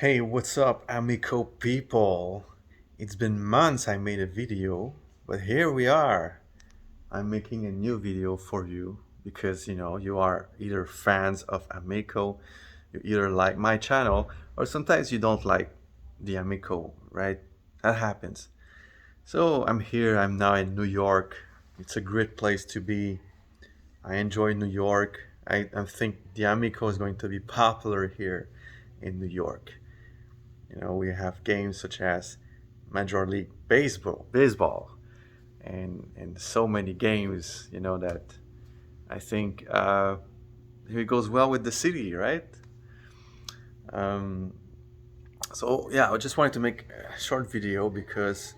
Hey, what's up, Amico people? It's been months I made a video, but here we are. I'm making a new video for you because you are either fans of Amico, you either like my channel, or sometimes you don't like the Amico, right? That happens. So I'm here, I'm now in New York. It's a great place to be. I enjoy New York. I think the Amico is going to be popular here in New York. We have games such as Major League Baseball, and so many games, that I think it goes well with the city, right? Um, so yeah, I just wanted to make a short video because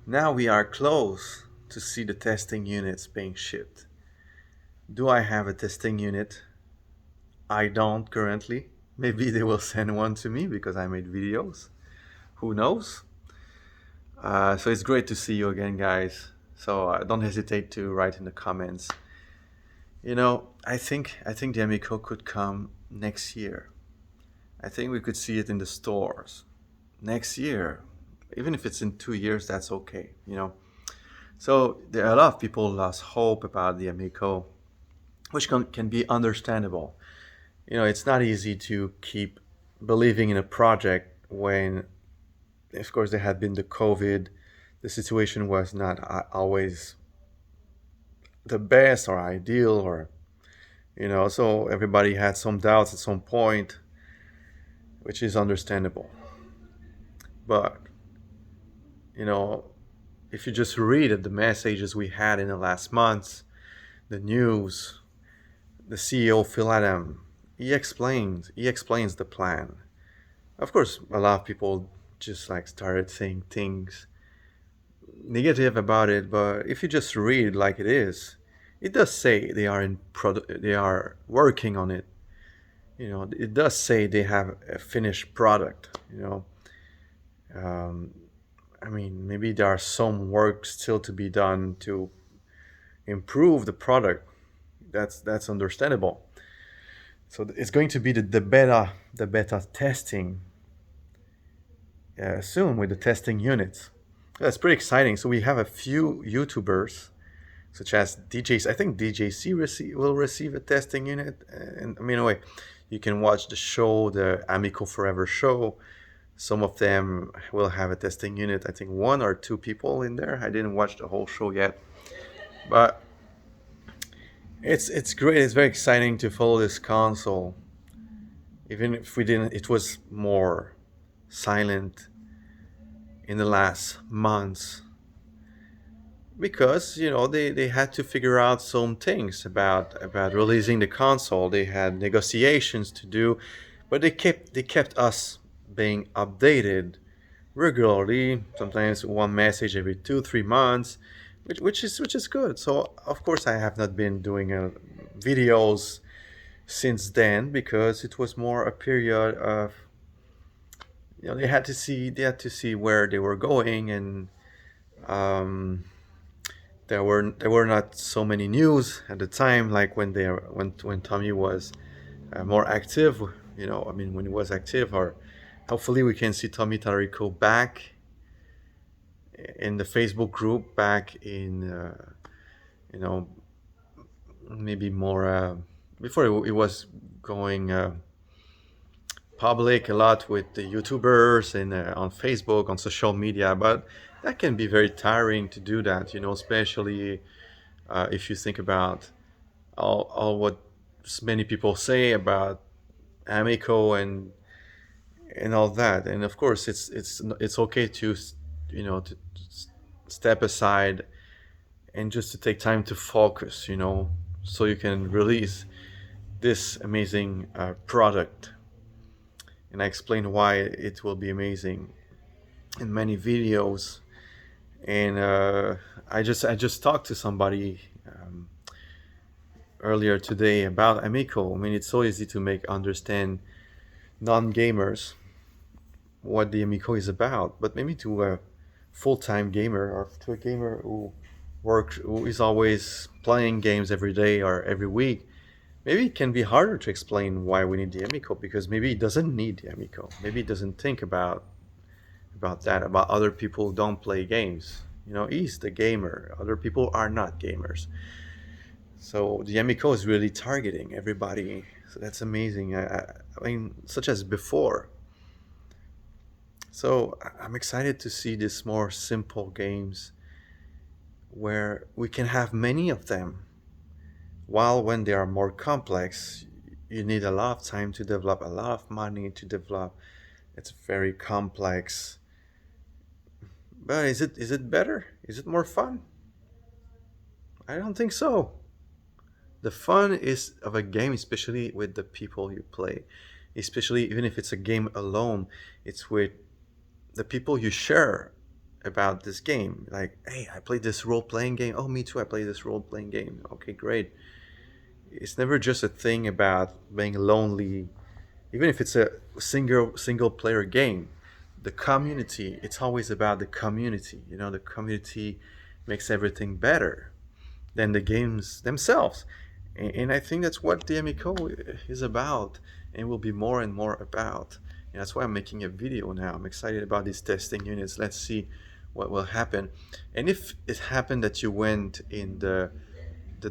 now we are close to see the testing units being shipped. Do I have a testing unit? I don't currently. Maybe they will send one to me because I made videos. Who knows? So it's great to see you again, guys. So don't hesitate to write in the comments. I think the Amico could come next year. I think we could see it in the stores next year. Even if it's in 2 years, that's okay. So there are a lot of people lost hope about the Amico, which can be understandable. It's not easy to keep believing in a project when, of course, there had been the COVID. The situation was not always the best or ideal, or so everybody had some doubts at some point, which is understandable. But you know if you just read the messages we had in the last months, the news, the CEO Phil Adam, he explains the plan. Of course, a lot of people just like started saying things negative about it, but if you just read like it is, it does say they are working on it. It does say they have a finished product. um, I mean, maybe there are some work still to be done to improve the product. That's understandable. So it's going to be the beta testing soon with the testing units. That's pretty exciting. So we have a few YouTubers such as DJs. I think DJC will receive a testing unit. And I mean, anyway, you can watch the show, the Amico Forever show. Some of them will have a testing unit. I think one or two people in there. I didn't watch the whole show yet, but it's great. It's very exciting to follow this console. Even if we didn't, it was more silent in the last months because they had to figure out some things about releasing the console. They had negotiations to do, but they kept us being updated regularly, sometimes one message every 2 3 months, which is good. So of course I have not been doing videos since then because it was more a period of they had to see where they were going, and um, there were not so many news at the time, like when Tommy was more active. I mean, when he was active, or hopefully we can see Tommy Tallarico back in the Facebook group, back in you know maybe more before it was going public a lot with the YouTubers and on Facebook, on social media. But that can be very tiring to do that, especially if you think about all what many people say about Amico and all that. And of course, it's okay to step aside and just to take time to focus, so you can release this amazing product. And I explain why it will be amazing in many videos. And I just talked to somebody earlier today about Amico. I mean, it's so easy to make understand non-gamers what the Amico is about, but maybe to a full-time gamer, or to a gamer who is always playing games every day or every week, maybe it can be harder to explain why we need the Amico, because maybe it doesn't need the Amico. Maybe it doesn't think about that, about other people who don't play games. He's the gamer. Other people are not gamers. So the Amico is really targeting everybody. So that's amazing. I mean, such as before. So I'm excited to see these more simple games where we can have many of them. While when they are more complex, you need a lot of time to develop, a lot of money to develop. It's very complex. But is it better? Is it more fun? I don't think so. The fun is of a game, especially with the people you play. Especially even if it's a game alone, it's with the people you share about this game. Like, hey, I played this role playing game. Oh, me too. I played this role playing game. Okay, great. It's never just a thing about being lonely. Even if it's a single player game, the community. It's always about the community. The community makes everything better than the games themselves. And I think that's what the Amico is about, and will be more and more about. And that's why I'm making a video now. I'm excited about these testing units. Let's see what will happen. And if it happened that you went in the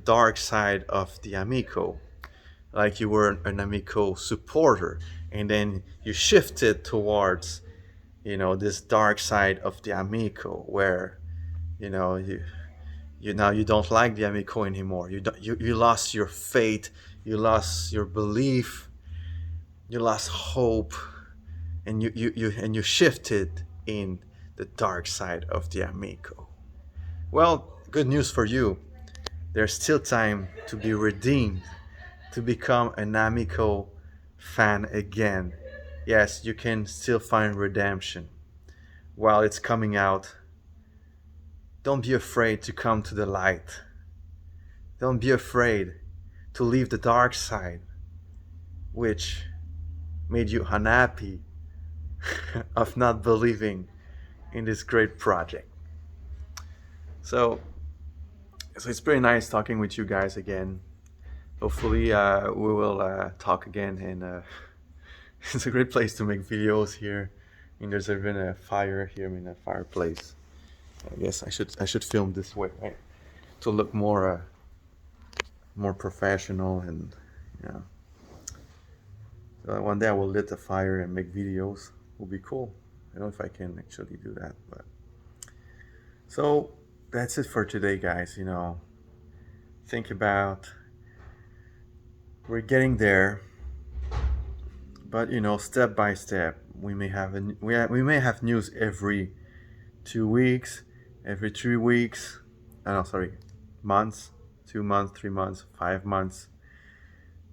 dark side of the Amico, like you were an Amico supporter, and then you shifted towards, this dark side of the Amico, where, you don't like the Amico anymore. You lost your faith, you lost your belief, you lost hope, and you shifted in the dark side of the Amico. Well, good news for you. There's still time to be redeemed, to become an Amico fan again. Yes, you can still find redemption while it's coming out. Don't be afraid to come to the light. Don't be afraid to leave the dark side, which made you unhappy of not believing in this great project. So, so it's pretty nice talking with you guys again. Hopefully, we will talk again, and it's a great place to make videos here. And there's even a fire here, a fireplace. I guess I should film this way, right, to look more professional, and yeah. So one day I will lit a fire and make videos. Will be cool. I don't know if I can actually do that, but so that's it for today, guys. Think about, we're getting there, but step by step. We may have news every 2 weeks, every 3 weeks. No, sorry, months, 2 months, 3 months, 5 months.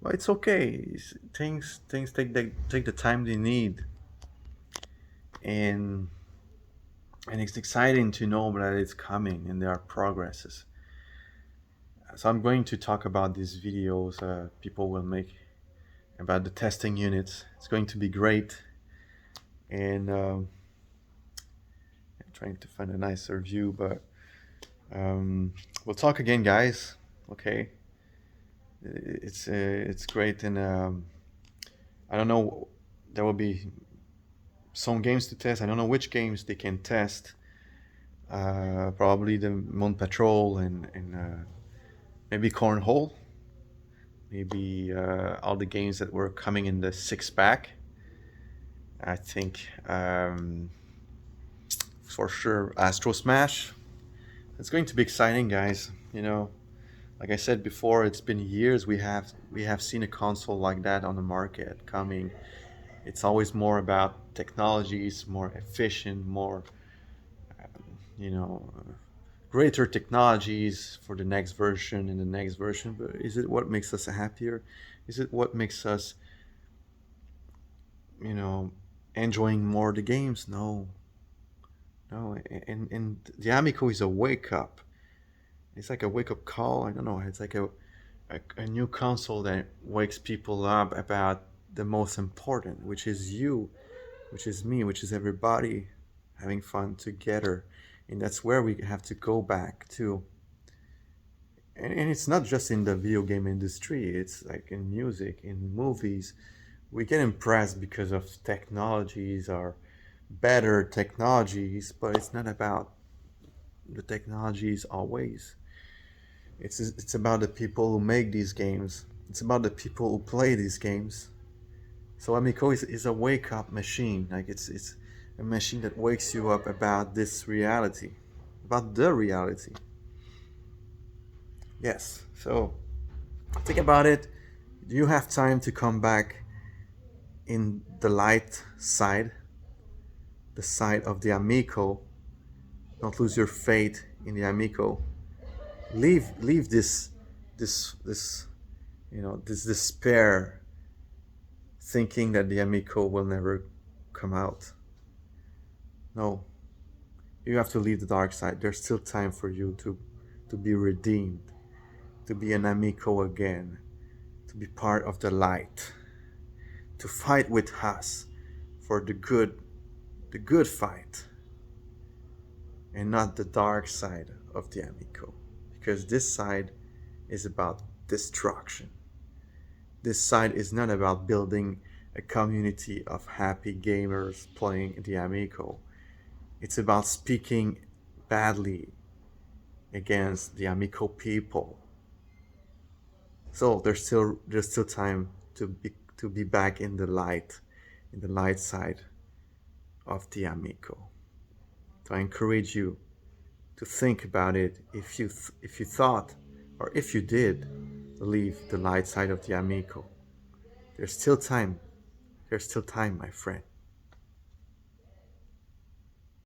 Well, it's okay. Things take the time they need, and it's exciting to know that it's coming and there are progresses. So I'm going to talk about these videos people will make about the testing units. It's going to be great, and I'm trying to find a nicer view, but we'll talk again, guys. Okay, it's great, and I don't know. There will be some games to test. I don't know which games they can test. Probably the Moon Patrol, and maybe Cornhole. Maybe all the games that were coming in the six pack. I think for sure Astro Smash. It's going to be exciting, guys. Like I said before, it's been years we have seen a console like that on the market coming. It's always more about technologies, more efficient, more you know greater technologies for the next version and the next version. But is it what makes us happier? Is it what makes us you know enjoying more the games? No, no. And the Amico is a wake up. It's like a wake up call. I don't know. It's like a new console that wakes people up about the most important, which is you, which is me, which is everybody having fun together. And that's where we have to go back to. And it's not just in the video game industry, it's like in music, in movies. We get impressed because of technologies or better technologies, but it's not about the technologies always. It's about the people who make these games. It's about the people who play these games. So Amico is a wake up machine. Like it's a machine that wakes you up about this reality, about the reality. Yes. So think about it. Do you have time to come back in the light side, the side of the Amico? Don't lose your faith in the Amico. Leave this this despair, thinking that the Amico will never come out. No, you have to leave the dark side. There's still time for you to be redeemed, to be an Amico again, to be part of the light, to fight with us for the good fight, and not the dark side of the Amico. Because this side is about destruction. This side is not about building a community of happy gamers playing the Amico. It's about speaking badly against the Amico people. So there's still time to be back in the light side of the Amico. So I encourage you to think about it if you thought or if you did leave the light side of the Amico. There's still time. There's still time, my friend.